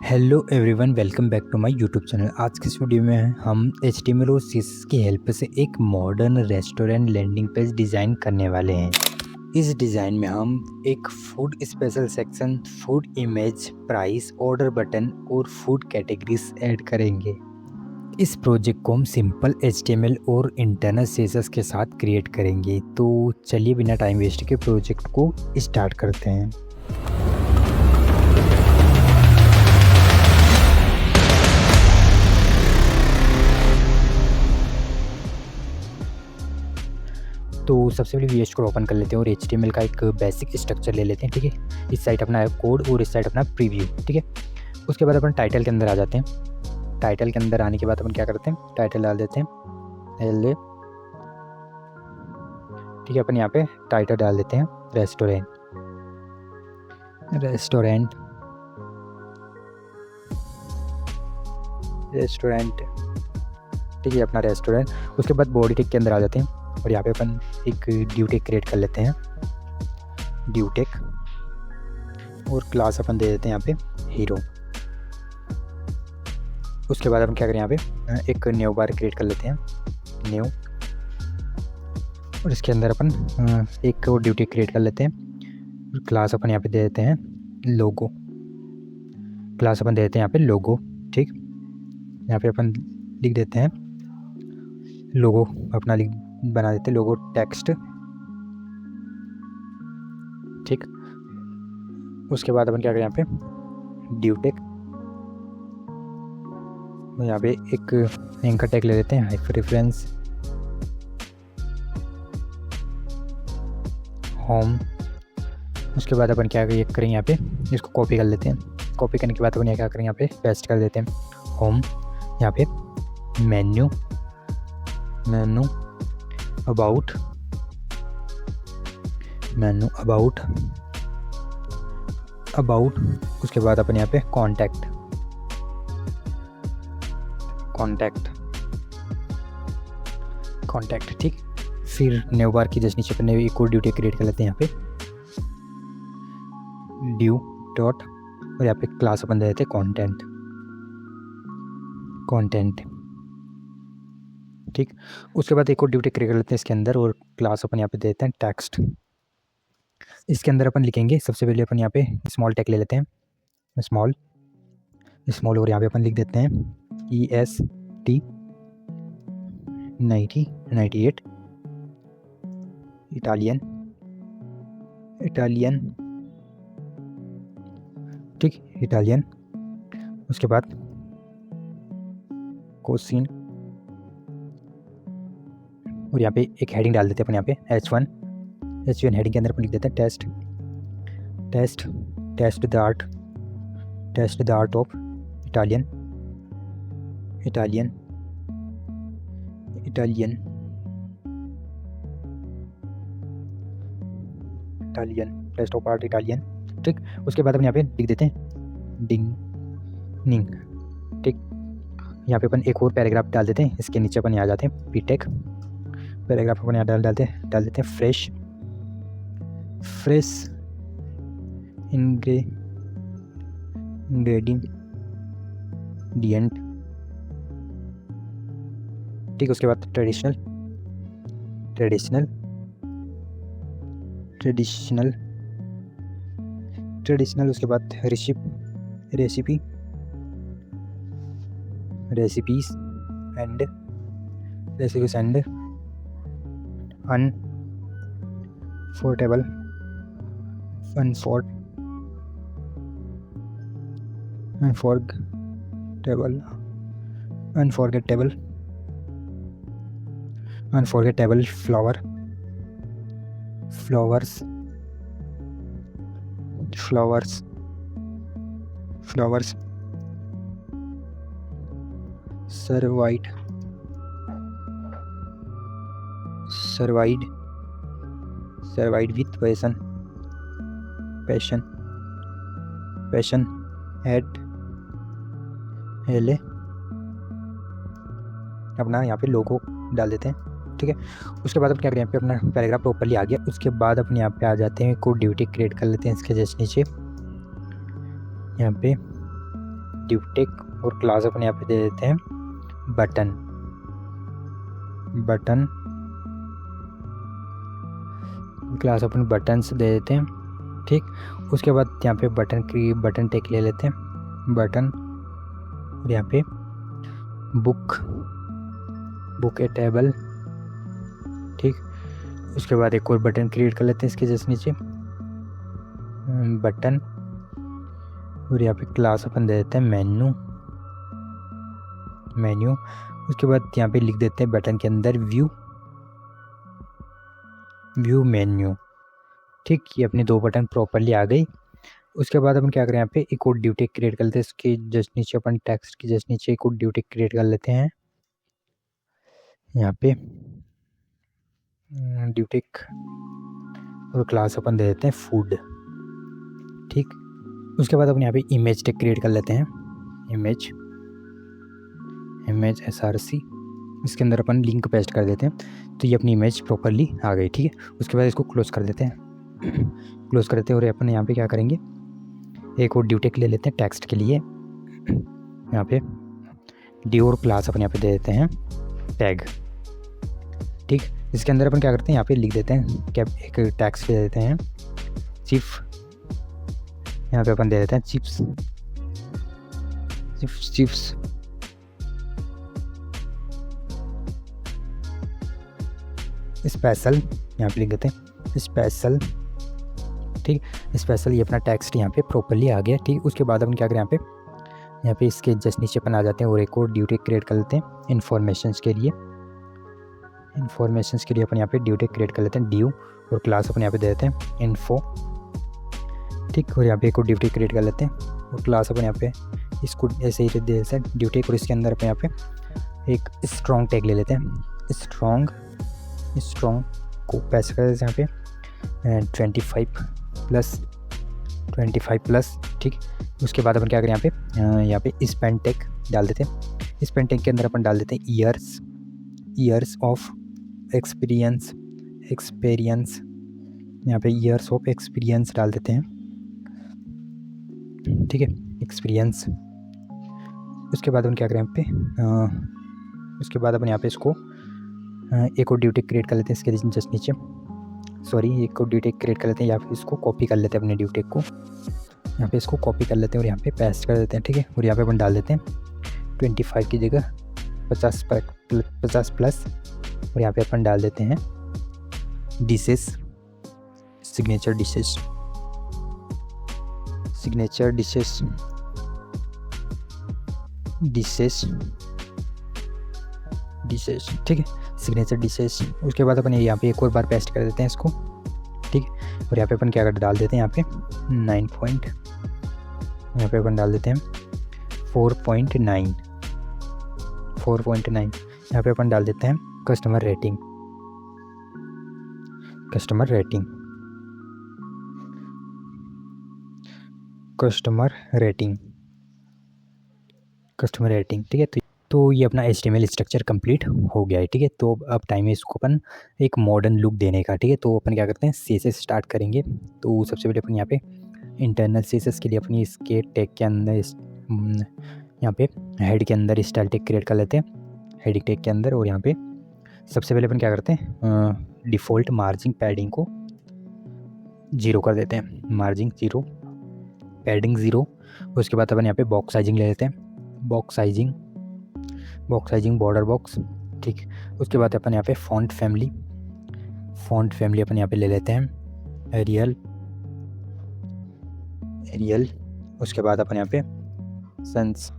Hello everyone, welcome back to my YouTube channel. आज के इस वीडियो में हम HTML और CSS की हेल्प से एक modern restaurant landing page design करने वाले हैं। इस डिज़ाइन में हम एक food special section, food image, price, order button और फूड कैटेगरीज ऐड करेंगे। इस प्रोजेक्ट को हम सिंपल HTML और इंटरनल CSS के साथ क्रिएट करेंगे। तो चलिए बिना टाइम वेस्ट के प्रोजेक्ट को स्टार्ट करते हैं। तो सबसे पहले VS कोड ओपन कर लेते हैं और HTML का एक बेसिक स्ट्रक्चर ले लेते हैं। ठीक है, इस साइड अपना कोड और इस साइड अपना प्रीव्यू। ठीक है, उसके बाद अपन टाइटल के अंदर आ जाते हैं। टाइटल के अंदर आने के बाद अपन क्या करते हैं, टाइटल डाल देते हैं L। ठीक है, अपन यहाँ पे टाइटल डाल देते हैं रेस्टोरेंट। ठीक है, अपना रेस्टोरेंट। उसके बाद बॉडी टिक के अंदर आ जाते हैं और यहाँ पे अपन एक ड्यू टेक क्रिएट कर लेते हैं, ड्यू टेक, और क्लास अपन दे देते हैं यहाँ पे हीरो। उसके बाद अपन क्या करें, यहाँ पे एक न्यू बार क्रिएट कर लेते हैं, न्यू, और इसके अंदर अपन एक और ड्यू टेक क्रिएट कर लेते हैं। क्लास अपन यहाँ पे दे देते हैं लोगो, क्लास अपन दे देते हैं यहाँ पे लोगो। ठीक, यहाँ पे अपन लिख देते हैं लोगो, अपना बना देते हैं लोगो टेक्स्ट। ठीक, उसके बाद अपन क्या करें, यहाँ पे ड्यू टेक, यहाँ पे एक एंकर टैग ले लेते हैं, हाइपर रेफरेंस होम। उसके बाद अपन क्या करेंगे, यहाँ पे इसको कॉपी कर लेते हैं। कॉपी करने के बाद अपन क्या करेंगे, यहाँ पे पेस्ट कर देते हैं होम। यहाँ पे मेन्यू, अबाउट, उसके बाद अपन यहाँ पे कॉन्टैक्ट। ठीक, फिर न्यू बार की जस्ट नीचे अपन एक और ड्यूटी क्रिएट कर लेते हैं, यहाँ पे ड्यू डॉट, और यहाँ पे क्लास अपन दे देते हैं कंटेंट। ठीक, उसके बाद एक और ड्यूटी क्रिएट कर लेते हैं इसके अंदर, और क्लास अपन यहाँ पे देते हैं टेक्स्ट। इसके अंदर अपन लिखेंगे, सबसे पहले अपन यहाँ पे स्मॉल टेक ले लेते हैं, स्मॉल, और यहाँ पे अपन लिख देते हैं EST 98 इटालियन। ठीक, इटालियन। उसके बाद कोसिन, और यहाँ पे एक हेडिंग डाल देते हैं अपन, यहाँ पे H1 हेडिंग के अंदर अपन लिख देते हैं taste the art of Italian. Taste of art Italian. ठीक, उसके बाद अपन यहाँ पे लिख देते हैं निंग। ठीक, यहाँ पे अपन एक और पैराग्राफ डाल देते हैं, इसके नीचे अपन यहाँ जाते हैं पीटेक, पैराग्राफ अपन यहाँ डाल देते हैं फ्रेश इंग्रेडिएंट। ठीक, उसके बाद ट्रेडिशनल, उसके बाद recipes and unforgettable flowers survived with passion at LA। अपना यहाँ पे लोगो डाल देते हैं। ठीक है, उसके बाद अब क्या करें, यहाँ पे अपना पैराग्राफ प्रॉपर्ली आ गया। उसके बाद अपन यहाँ पे आ जाते हैं, कोड ड्यूटी क्रिएट कर लेते हैं इसके जस्ट नीचे, यहाँ पे ड्यूटेक और क्लास अपन यहाँ पे दे देते हैं बटन। क्लास अपन बटन्स दे देते हैं, ठीक। उसके बाद यहाँ पे बटन टेक ले लेते हैं बटन, और यहाँ पे बुक ए टेबल, ठीक। उसके बाद एक और बटन क्रिएट कर लेते हैं इसके जस्ट नीचे बटन, और यहाँ पे क्लास अपन दे देते हैं मेन्यू। उसके बाद यहाँ पे लिख देते हैं बटन के अंदर व्यू मेन्यू, ठीक। ये अपनी 2 बटन प्रॉपरली आ गई। उसके बाद अपन क्या करें, यहाँ पे एक और ड्यूटेक क्रिएट कर लेते हैं। इसके जस्ट नीचे अपन टेक्स्ट के जस्ट नीचे एक और ड्यूटेक क्रिएट कर लेते हैं। यहाँ पे ड्यूटेक और क्लास अपन दे देते हैं फूड, ठीक। उसके बाद अपन यहाँ पे इमेज टेक क्रिएट कर लेते हैं, इमेज src। इसके अंदर अपन लिंक पेस्ट कर देते हैं, तो ये अपनी इमेज प्रॉपरली आ गई, ठीक है। उसके बाद इसको क्लोज कर देते हैं और अपन यहाँ पे क्या करेंगे, एक और ड्यूटेक ले लेते हैं टेक्स्ट के लिए। यहाँ पे डी और क्लास अपन यहाँ पे दे देते हैं टैग, ठीक। इसके अंदर अपन क्या करते हैं, यहाँ पे लिख देते हैं क्या, एक टेक्स्ट दे देते हैं चिप। यहाँ पे अपन दे देते हैं चिप्स स्पेशल, यहाँ पे लिख देते हैं स्पेशल, ठीक। स्पेशल, ये अपना टेक्स्ट यहाँ पे प्रॉपरली आ गया, ठीक। उसके बाद अपन क्या करें, यहाँ पे इसके जस्ट नीचे अपन आ जाते हैं और एक और ड्यूटेक क्रिएट कर लेते हैं इन्फॉर्मेशंस के लिए अपन यहाँ पे ड्यूटेक क्रिएट कर लेते हैं ड्यू, और क्लास अपन यहाँ पे दे देते हैं इन्फो, ठीक। और यहाँ पे एक और ड्यूटेक क्रिएट कर लेते हैं और क्लास अपन यहाँ पे इसको ऐसे ही दे देते हैं ड्यूटेक, और इसके अंदर अपन यहाँ पे एक स्ट्रॉन्ग टैग ले लेते हैं, स्ट्रॉन्ग को पेस्ट कर देते हैं यहाँ पे 25 प्लस, ठीक। उसके बाद अपन क्या करें, यहाँ पे स्पेन टैग डाल देते हैं। स्पेन टैग के अंदर अपन डाल देते हैं ईयर्स ऑफ एक्सपीरियंस, यहाँ पे ईयर्स ऑफ एक्सपीरियंस डाल देते हैं, ठीक है, एक्सपीरियंस। उसके बाद अपन क्या करें, उसके बाद अपन यहाँ पे इसको एक और ड्यूटेक क्रिएट कर लेते हैं इसके जस्ट नीचे, एक और ड्यूटेक क्रिएट कर लेते हैं, या फिर इसको कॉपी कर लेते हैं अपने ड्यूटेक को, यहाँ पे इसको कॉपी कर लेते हैं और यहाँ पे पेस्ट कर देते हैं, ठीक है। और यहाँ पे अपन डाल देते हैं 25 की जगह 50 प्लस, और यहाँ पे अपन डाल देते हैं डिशेस, सिग्नेचर डिशेस, ठीक है, सिग्नेचर डिशेस। उसके बाद अपन यहाँ पे एक और बार पेस्ट कर देते हैं इसको, ठीक। और यहाँ पे अपन क्या कर डाल देते हैं, यहाँ पे 9 पॉइंट, यहाँ पे अपन डाल देते हैं 4.9, यहाँ पे अपन डाल देते हैं कस्टमर रेटिंग, ठीक है। तो ये अपना HTML स्ट्रक्चर कंप्लीट हो गया है, ठीक है। तो अब टाइम है इसको अपन एक मॉडर्न लुक देने का, ठीक है। तो अपन क्या करते हैं, CSS स्टार्ट करेंगे। तो सबसे पहले अपन यहाँ पे इंटरनल CSS के लिए अपनी इसके टैग के अंदर यहाँ पे हेड के अंदर स्टाइल टैग क्रिएट कर लेते हैं, हेडिंग टैग के अंदर। और यहाँ पे सबसे पहले अपन क्या करते हैं, डिफ़ॉल्ट मार्जिन पैडिंग को 0 कर देते हैं, मार्जिन 0, पैडिंग 0। उसके बाद अपन यहाँ पे बॉक्स साइजिंग ले लेते हैं, बॉक्स साइजिंग बॉर्डर बॉक्स, ठीक। उसके बाद अपन यहाँ पे फॉन्ट फैमिली अपन यहाँ पे ले लेते हैं एरियल। उसके बाद अपन यहाँ पे सन्स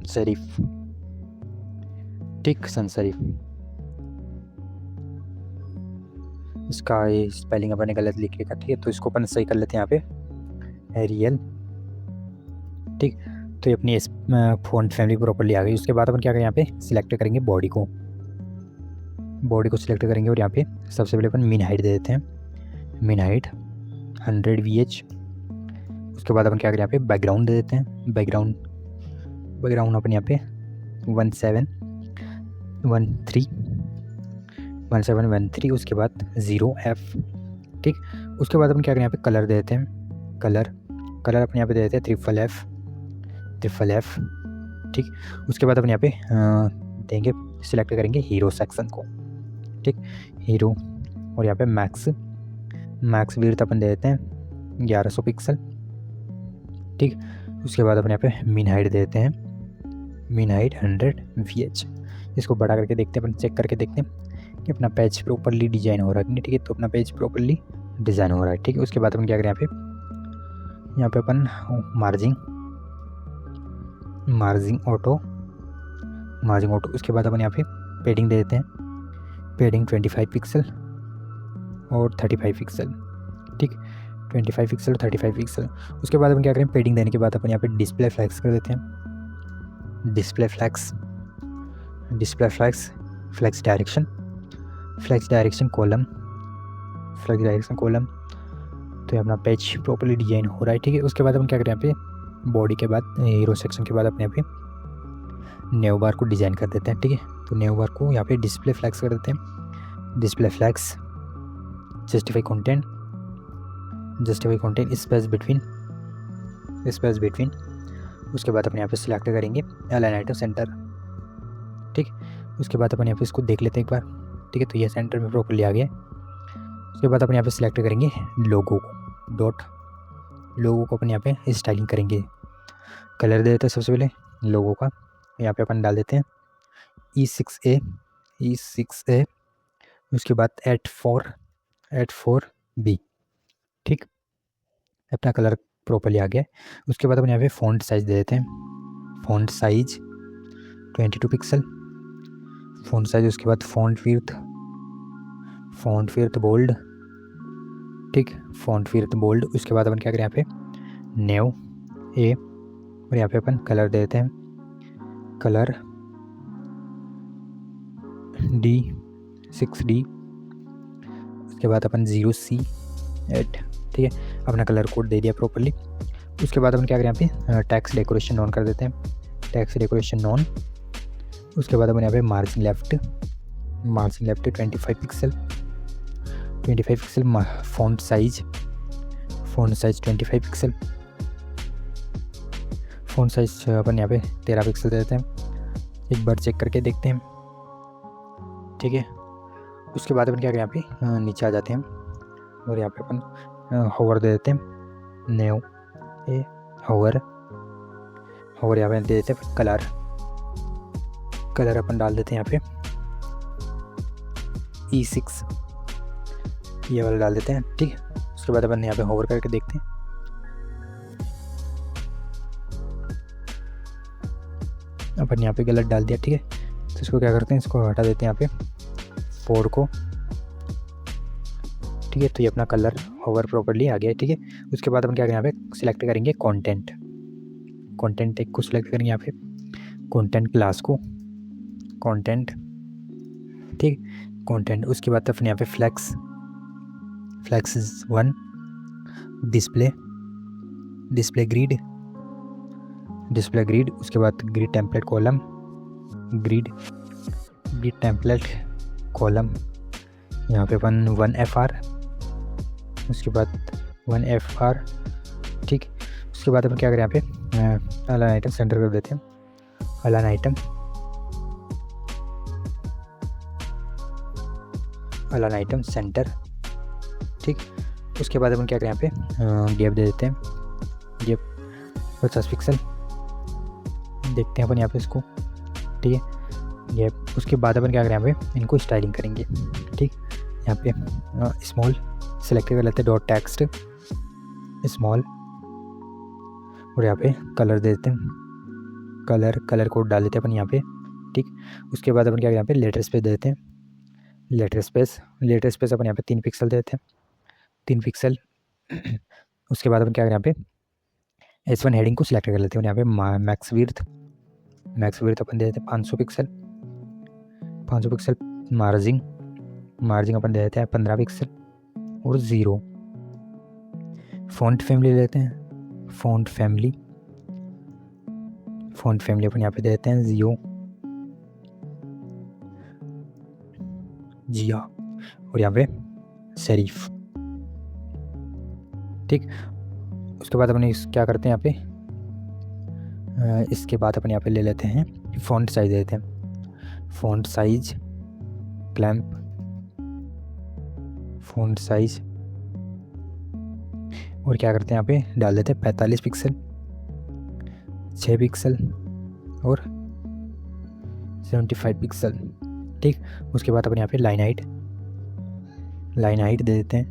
सेरिफ, ठीक, सन्स सेरिफ। इसका ये स्पेलिंग अपन ने गलत लिख लिखा, ठीक है। तो इसको अपन सही कर लेते हैं यहाँ पे एरियल, ठीक। तो ये अपनी फॉन्ट फैमिली प्रॉपर्ली आ गई। उसके बाद अपन क्या करें, यहाँ पे सिलेक्ट करेंगे बॉडी को सिलेक्ट करेंगे, और यहाँ पे सबसे पहले अपन मीन हाइट दे देते हैं, मीन हाइट 100 VH। उसके बाद अपन क्या करें, यहाँ पे बैकग्राउंड दे देते हैं, बैकग्राउंड अपन यहाँ पे 1713। उसके बाद 0F, ठीक। उसके बाद अपन क्या करें, यहाँ पे कलर दे देते हैं, कलर कलर अपने यहाँ पे दे देते हैं ट्रिपल एफ। ठीक, उसके बाद अपन यहाँ पे देंगे, सिलेक्ट करेंगे हीरो सेक्शन को। ठीक, हीरो, और यहाँ पे मैक्स विड्थ अपन दे देते हैं 1100 पिक्सल। ठीक, उसके बाद अपन यहाँ पे मीन हाइट देते हैं, मीन हाइट 100 VH। इसको बड़ा करके देखते हैं, अपन चेक करके देखते हैं कि अपना पेज प्रॉपरली डिजाइन हो रहा है कि नहीं। ठीक है, तो अपना पेज प्रॉपरली डिज़ाइन हो रहा है। ठीक है, उसके बाद अपन क्या करें, यहाँ पे अपन मार्जिंग ऑटो। उसके बाद अपन यहाँ पे पेडिंग दे देते हैं, पेडिंग 25 पिक्सल और 35 पिक्सल। ठीक, 25 पिक्सल और 35 पिक्सल। उसके बाद अपन क्या करें, पेडिंग देने के बाद अपन यहाँ पे डिस्प्ले फ्लैक्स कर देते हैं, display flex, flex direction column. तो अपना पेज प्रॉपर्ली डिजाइन हो रहा है। ठीक है, उसके बाद अपन क्या करें, यहाँ पे बॉडी के बाद हीरो सेक्शन के बाद अपने यहाँ पे नेव बार को डिज़ाइन कर देते हैं। ठीक है, तो नेव बार को यहाँ पे डिस्प्ले फ्लैक्स कर देते हैं, display flex, justify content space between. उसके बाद अपन यहाँ पे सिलेक्ट करेंगे अलाइन आइटम सेंटर। ठीक, उसके बाद अपन यहाँ पे इसको देख लेते हैं एक बार। ठीक है, तो ये सेंटर में प्रॉपर्ली आ गया। उसके बाद अपन यहाँ पे सिलेक्ट करेंगे लोगो को अपन यहाँ पे स्टाइलिंग करेंगे। कलर दे देते हैं सबसे पहले लोगो का, यहाँ पे अपन डाल देते हैं E6A। उसके बाद 84B। ठीक, अपना कलर प्रॉपर्ली आ गया। उसके बाद अपन यहाँ पे फ़ॉन्ट साइज़ दे देते हैं, font size 22 pixel, font size. उसके बाद फ़ॉन्ट विड्थ बोल्ड। ठीक, फ़ॉन्ट विड्थ बोल्ड। उसके बाद अपन क्या करें, यहाँ पे नेव ए, और यहाँ पे अपन कलर दे देते हैं, कलर D6D। उसके बाद अपन 0C8। ठीक है, अपना कलर कोड दे दिया प्रॉपर्ली। उसके बाद अपन क्या करें, यहाँ पे टेक्स्ट डेकोरेशन ऑन कर देते हैं, टेक्स्ट डेकोरेशन ऑन। उसके बाद अपन यहाँ पे margin left 25 pixel, font size 25 pixel, font size अपन यहाँ पे 13 पिक्सल दे देते हैं। एक बार चेक करके देखते हैं। ठीक है, उसके बाद अपन क्या करें, यहाँ पे नीचे आ जाते हैं और यहाँ पे अपन होवर दे देते हैं, नेव ए होवर यहाँ पे दे देते हैं। कलर अपन डाल देते हैं यहाँ पे E6, ये वाला डाल देते हैं। ठीक है, उसके बाद अपन यहाँ पे होवर करके देखते हैं। अपन यहाँ पे गलत डाल दिया। ठीक है, तो इसको क्या करते हैं, इसको हटा देते हैं यहाँ पे पोर्ट को। ठीक है, तो ये अपना कलर होवर प्रॉपर्ली आ गया है। ठीक है, उसके बाद अपन क्या करें, यहाँ पे सिलेक्ट करेंगे कंटेंट एक को सिलेक्ट करेंगे, यहाँ पे कंटेंट क्लास को, कंटेंट। ठीक, कंटेंट। उसके बाद अपन यहाँ पे फ्लैक्स 1, डिस्प्ले ग्रिड। उसके बाद ग्रिड टेम्पलेट कॉलम, यहाँ पे अपन 1FR। उसके बाद 1FR। ठीक, उसके बाद अपन क्या करें, यहाँ पे अलाइन आइटम सेंटर कर देते हैं, अलाइन आइटम सेंटर। ठीक, उसके बाद अपन क्या करें, यहाँ पे गैप दे देते हैं, गैप 50 पिक्सल। देखते हैं अपन यहाँ पे इसको। ठीक है, गैप। उसके बाद अपन क्या करें, यहाँ पे इनको स्टाइलिंग करेंगे। ठीक, यहाँ पे स्मॉल सेलेक्ट कर लेते हैं, डॉट टेक्स्ट स्मॉल, और यहाँ पे कलर दे देते हैं, कलर कोड डाल देते हैं अपन यहाँ पे। ठीक, उसके बाद अपन क्या करें, यहाँ पे लेटर स्पेस दे देते हैं, लेटर स्पेस अपन यहाँ पे 3 पिक्सल दे देते हैं, 3 पिक्सल। उसके बाद अपन क्या करें, यहाँ पे S1 हेडिंग को सिलेक्ट कर लेते हैं, यहाँ पे मैक्स विड्थ अपन दे देते हैं 500 पिक्सल। मार्जिंग अपन दे देते हैं 15 पिक्सल और 0। फ़ॉन्ट फैमिली लेते हैं, फ़ॉन्ट फैमिली अपन यहाँ पे दे देते हैं जिया, और यहाँ पे सेरिफ। ठीक, उसके उसके बाद अपने क्या करते हैं यहाँ पे, इसके बाद अपन यहाँ पे ले लेते हैं फ़ॉन्ट साइज़ देते हैं, font size clamp, font size, और क्या करते हैं यहाँ पे डाल देते हैं 45 पिक्सल, 6 पिक्सल और 75 पिक्सल। ठीक, उसके बाद अपन यहाँ पे लाइन हाइट दे देते हैं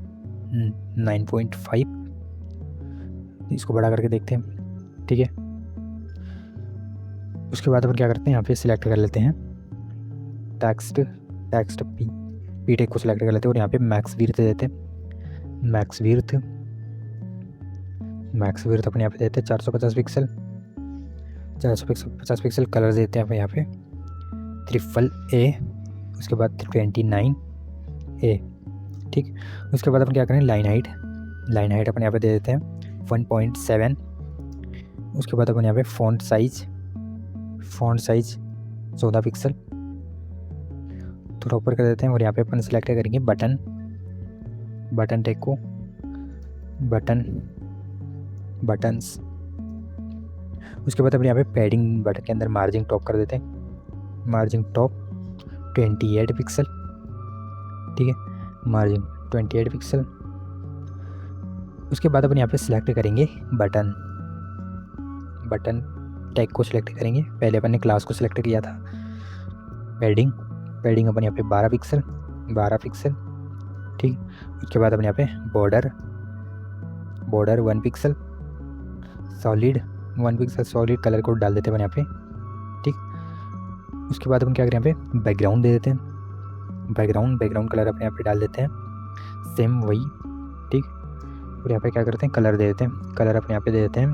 9.5, इसको बड़ा करके देखते हैं। ठीक है, उसके बाद अपन क्या करते हैं यहाँ पे सिलेक्ट कर लेते हैं टेक्स्ट पी टेक को सिलेक्ट कर लेते हैं और यहाँ पे मैक्स विड्थ देते हैं, मैक्स विड्थ अपन यहाँ पे देते हैं 450 पिक्सल, 450 पिक्सल। कलर देते हैं अपन यहाँ पे AAA, उसके बाद 29A। ठीक, उसके बाद अपन क्या करें लाइन हाइट अपन यहाँ पे दे देते हैं 1.7। उसके बाद अपन यहाँ पे फ़ॉन्ट साइज 14 पिक्सल, थोड़ा ऊपर कर देते हैं और यहाँ पे अपन सेलेक्ट करेंगे बटन टेक को, बटन्स। उसके बाद अपन यहाँ पे पैडिंग बटन के अंदर मार्जिन टॉप कर देते हैं, मार्जिन टॉप 28 पिक्सल। ठीक है, मार्जिन 28 पिक्सल। उसके बाद अपन यहाँ पे सिलेक्ट करेंगे बटन टैग को सिलेक्ट करेंगे, पहले अपन ने क्लास को सिलेक्ट किया था। पैडिंग अपन यहाँ पे 12 पिक्सल। ठीक, उसके बाद अपन यहाँ पे border 1 pixel, solid 1 pixel, solid colour code डाल देते हैं अपन यहाँ पे। ठीक, उसके बाद अपन क्या करें यहाँ पे बैकग्राउंड दे देते हैं, बैकग्राउंड कलर अपने यहाँ पे डाल देते हैं सेम वही। ठीक, और यहाँ पे क्या करते हैं कलर दे देते हैं, कलर अपने यहाँ पे दे देते हैं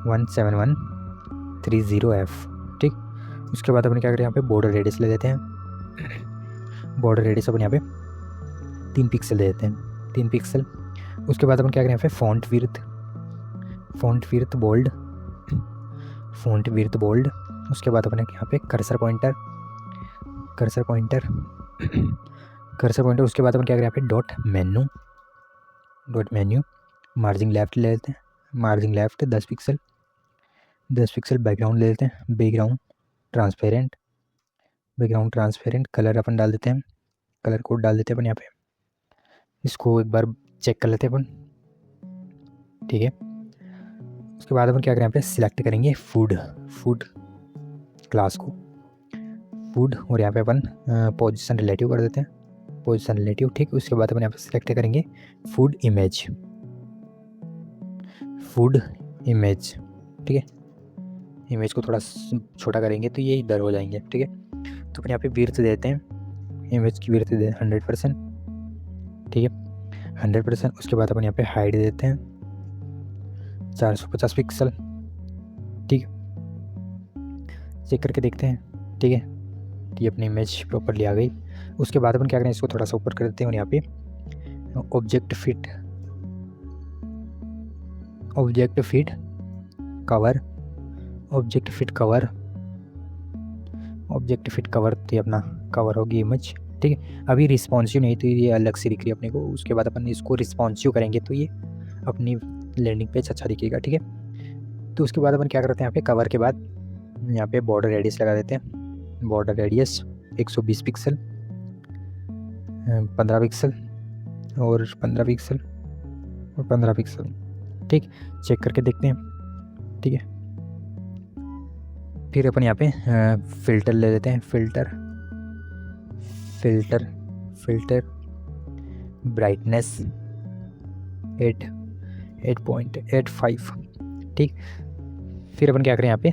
17130F। ठीक, उसके बाद अपन क्या करें यहाँ पे बॉर्डर रेडियस ले देते हैं, बॉर्डर रेडियस अपन यहाँ पे 3 पिक्सल दे देते हैं, 3 पिक्सल। उसके बाद अपन क्या करें यहाँ पे फ़ॉन्ट विड्थ बोल्ड। उसके बाद अपने यहाँ पे कर्सर पॉइंटर। उसके बाद अपन क्या करें यहाँ पे डॉट मेन्यू। मार्जिन लेफ्ट ले लेते हैं, मार्जिन लेफ्ट 10 पिक्सल। बैकग्राउंड ले लेते हैं, बैकग्राउंड ट्रांसपेरेंट। कलर अपन डाल देते हैं, कलर कोड डाल देते हैं अपन यहाँ पे, इसको एक बार चेक कर लेते हैं अपन। ठीक है, उसके बाद अपन क्या करें यहाँ पे सिलेक्ट करेंगे फूड क्लास को, फूड, और यहाँ पे अपन पोजीशन रिलेटिव कर देते हैं, पोजीशन रिलेटिव। ठीक, उसके बाद अपन यहाँ पे सिलेक्ट करेंगे फूड इमेज। ठीक है, इमेज को थोड़ा छोटा करेंगे तो ये इधर हो जाएंगे। ठीक है, तो अपन यहाँ पे विड्थ देते हैं, इमेज की विड्थ दे 100%। ठीक है, 100%। उसके बाद अपन यहाँ पे हाइट देते हैं 450 पिक्सल। ठीक है, चेक करके देखते हैं। ठीक है, ये अपनी इमेज प्रॉपरली आ गई। उसके बाद अपन क्या करें, इसको थोड़ा सा ऊपर कर देते हैं और यहाँ पे ऑब्जेक्ट फिट कवर तो ये अपना कवर होगी इमेज। ठीक है, अभी रिस्पॉन्सिव नहीं तो ये अलग से दिख रही है अपने को। उसके बाद अपन इसको रिस्पॉन्सिव करेंगे तो ये अपनी लैंडिंग पेज अच्छा दिखेगा। ठीक है, तो उसके बाद अपन क्या करते हैं यहाँ पे कवर के बाद यहाँ पे बॉर्डर रेडियस लगा देते हैं, बॉर्डर रेडियस 120 पिक्सल, 15 पिक्सल और 15 पिक्सल और 15 पिक्सल। ठीक, चेक करके देखते हैं। ठीक है, फिर अपन यहाँ पे फ़िल्टर ले लेते हैं, फ़िल्टर ब्राइटनेस 8.85। ठीक, फिर अपन क्या करें यहाँ पे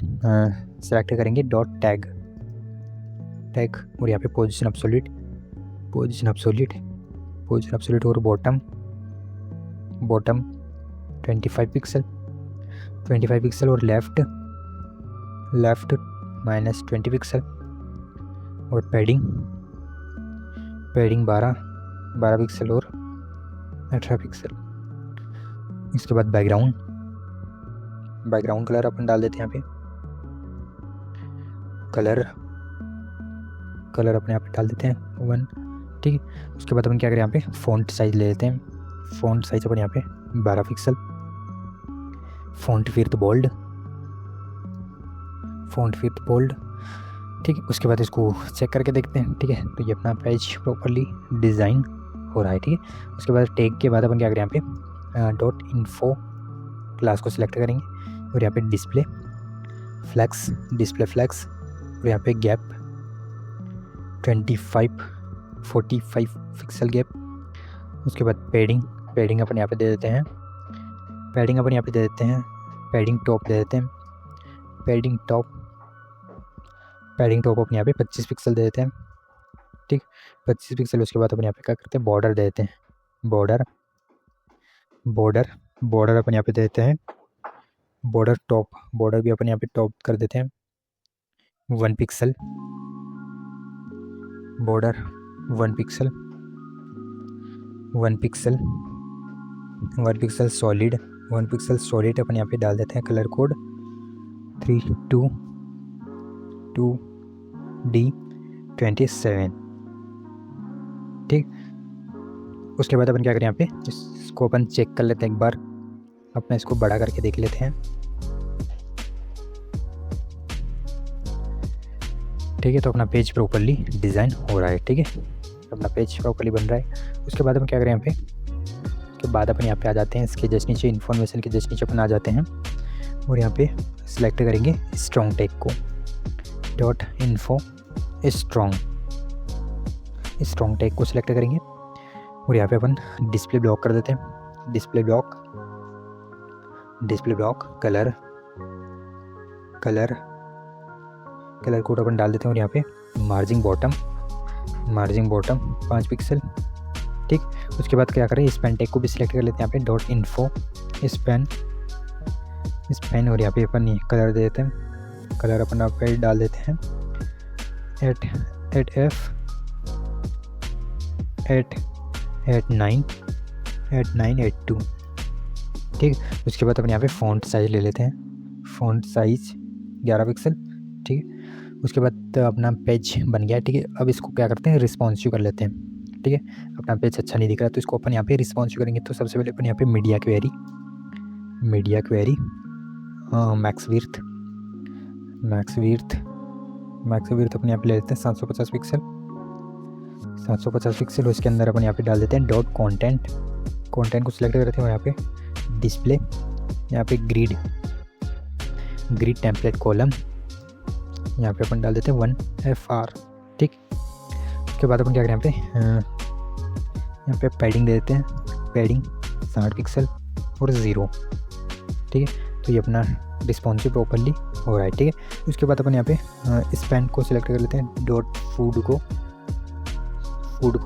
सेलेक्ट करेंगे डॉट टैग और यहाँ पे पोजीशन एब्सोल्यूट और बॉटम 25 पिक्सल और लेफ्ट -20 पिक्सल और पैडिंग 12 पिक्सल और 18 पिक्सल। इसके बाद बैकग्राउंड कलर अपन डाल देते हैं यहाँ पे, कलर अपने यहाँ पे डाल देते हैं 1। ठीक है, उसके बाद अपन क्या करें यहाँ पे फ़ॉन्ट साइज़ ले लेते हैं, फ़ॉन्ट साइज़ अपन यहाँ पे 12 pixel font width bold, font width bold. ठीक है, उसके बाद इसको चेक करके देखते हैं। ठीक है, तो ये अपना पेज प्रॉपरली डिज़ाइन हो रहा है। ठीक है, उसके बाद टैग के बाद अपन क्या करें, यहाँ पे डॉट इन्फो क्लास को सिलेक्ट करेंगे और यहाँ पे डिस्प्ले फ्लैक्स, डिस्प्ले फ्लैक्स, और यहाँ पे गैप 45 पिक्सल गैप। उसके बाद पैडिंग अपन यहाँ पे दे देते हैं, पैडिंग टॉप दे देते हैं, पैडिंग टॉप अपन यहाँ पे 25 पिक्सल दे देते हैं। ठीक, 25 पिक्सल। उसके बाद अपन यहाँ पे क्या करते हैं, बॉर्डर दे देते हैं, बॉर्डर अपन यहाँ पे दे देते हैं, बॉर्डर भी अपन यहाँ पे टॉप कर देते हैं 1 pixel, border 1 pixel, 1 pixel solid, 1 pixel solid अपन यहाँ पे डाल देते हैं। Colour code 32D27। ठीक, उसके बाद अपन क्या करें, यहाँ पे इसको अपन चेक कर लेते हैं एक बार, अपना इसको बड़ा करके देख लेते हैं। ठीक है, तो अपना पेज प्रॉपरली डिज़ाइन हो रहा है। ठीक है, अपना पेज प्रॉपरली बन रहा है। उसके बाद हम क्या करें, यहाँ पे उसके बाद अपन यहाँ पे आ जाते हैं, इसके जस्ट नीचे इन्फॉर्मेशन के जस्ट नीचे अपन आ जाते हैं और यहाँ पे सिलेक्ट करेंगे स्ट्रॉन्ग टैग को, डॉट इन्फो स्ट्रॉन्ग टैग को सिलेक्ट करेंगे और यहाँ पे अपन डिस्प्ले ब्लॉक कर देते हैं, डिस्प्ले ब्लॉक कलर कोड अपन डाल देते हैं और यहाँ पे मार्जिन बॉटम 5 पिक्सल। ठीक, उसके बाद क्या करें, स्पैन टैग को भी सिलेक्ट कर लेते हैं, यहाँ पे डॉट इन्फो स्पैन, और यहाँ पे अपन ये कलर दे देते हैं, कलर अपन यहाँ पे डाल देते हैं 8982। ठीक, उसके बाद अपन यहाँ पे फ़ॉन्ट साइज ले लेते हैं, फ़ॉन्ट साइज 11 पिक्सल। ठीक है, उसके बाद अपना पेज बन गया। ठीक है, अब इसको क्या करते हैं, रिस्पॉन्सिव कर लेते हैं। ठीक है, अपना पेज अच्छा नहीं दिख रहा तो इसको अपन यहाँ पे रिस्पॉन्सिव करेंगे। तो सबसे पहले अपन यहाँ पे मीडिया क्वेरी मैक्स विड्थ अपन यहाँ पे ले लेते हैं 750 पिक्सल। उसके अंदर अपन यहाँ पे डाल देते हैं डॉट कंटेंट को सिलेक्ट करते हैं और यहाँ पे डिस्प्ले, यहाँ पे ग्रिड टेम्पलेट कॉलम, यहाँ पे अपन डाल देते हैं 1FR। ठीक, उसके बाद अपन क्या करें, यहाँ पे पैडिंग दे देते हैं, पैडिंग 60 पिक्सल और 0। ठीक है, तो ये अपना रिस्पॉन्सिव प्रॉपरली हो रहा है। ठीक है, उसके बाद अपन यहाँ पे स्पैन को सिलेक्ट कर लेते हैं, डॉट फूड को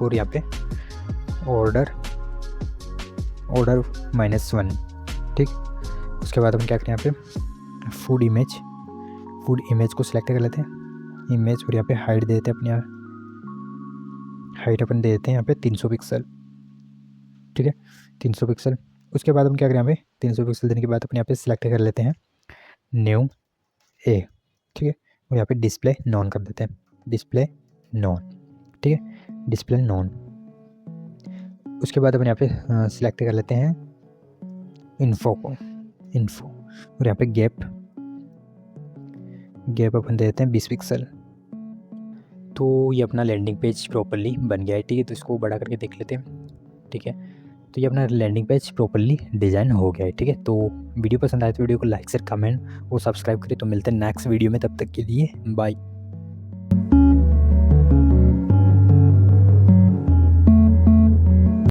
और यहाँ पे ऑर्डर -1। ठीक, उसके बाद अपन क्या करें, यहाँ पे फूड इमेज को सिलेक्ट कर लेते हैं, इमेज, और यहाँ पे हाइट दे देते हैं अपने, हाइट अपन दे देते हैं यहाँ पे 300 पिक्सल। ठीक है, 300 पिक्सल। उसके बाद हम क्या करें, यहाँ पे 300 पिक्सल देने के बाद अपन यहाँ पे सिलेक्ट कर लेते हैं न्यू ए। ठीक है, और यहाँ पे डिस्प्ले नॉन कर देते हैं, डिस्प्ले नॉन। ठीक है, डिस्प्ले नॉन। उसके बाद अपन यहाँ पे सिलेक्ट कर लेते हैं इन्फो और यहाँ पे गैप अपन दे देते हैं 20 पिक्सल। तो ये अपना लैंडिंग पेज प्रॉपरली बन गया है। ठीक है, तो इसको बड़ा करके देख लेते हैं। ठीक है, तो ये अपना लैंडिंग पेज प्रॉपरली डिज़ाइन हो गया है। ठीक है, तो वीडियो पसंद आए तो वीडियो को लाइक शेयर कमेंट और सब्सक्राइब करें। तो मिलते हैं नेक्स्ट वीडियो में, तब तक के लिए बाय।